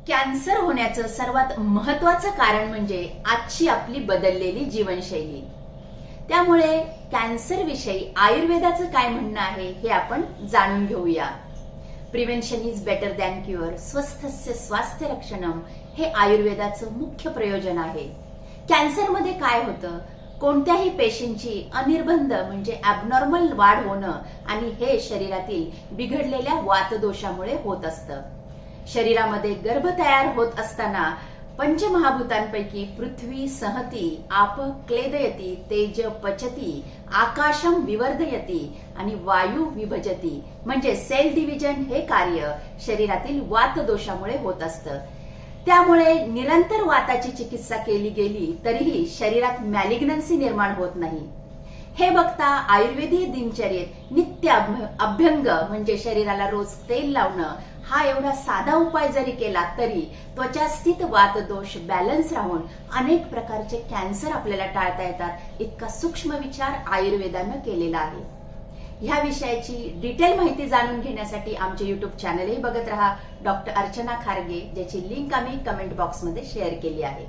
Cancer होण्याचं सर्वात महत्वाचं कारण म्हणजे आजची आपली बदललेली जीवनशैली। त्यामुळे कॅन्सर विषयी आयुर्वेदाचं काय म्हणणं आहे हे आपण जाणून घेऊया। Prevention is better than cure, स्वस्थस्य स्वास्थ्य रक्षणम हे आयुर्वेदाचं मुख्य प्रयोजन आहे। कॅन्सरमध्ये काय होतं, कोणत्याही पेशींची अनिर्बंध म्हणजे ॲबनॉर्मल वाढ होणं आणि हे शरीरातील बिघडलेल्या वातदोषामुळे होत असतं। शरीरामध्ये गर्भ तयार होत असताना पंचमहाभूतांपैकी पृथ्वी सहती, आप क्लेदयती, तेज पचती, आकाशम विवर्धयती आणि वायू विभजती म्हणजे सेल डिव्हिजन हे कार्य शरीरातील वातदोषामुळे होत असतं। त्यामुळे निरंतर वाताची चिकित्सा केली गेली तरीही शरीरात मॅलिग्नन्सी निर्माण होत नाही। हे बघता आयुर्वेदीय दिनचर्येत नित्य अभ्यंग म्हणजे शरीराला रोज तेल लावणं हा एवढा साधा उपाय जरी केला तरी त्वचास्थित वातदोष बॅलन्स राहून अनेक प्रकारचे कॅन्सर आपल्याला टाळता येतात। इतका सूक्ष्म विचार आयुर्वेदानं केलेला आहे। ह्या विषयाची डिटेल माहिती जाणून घेण्यासाठी आमचे युट्यूब चॅनलही बघत रहा, डॉक्टर अर्चना खारगे, ज्याची लिंक आम्ही कमेंट बॉक्समध्ये शेअर केली आहे।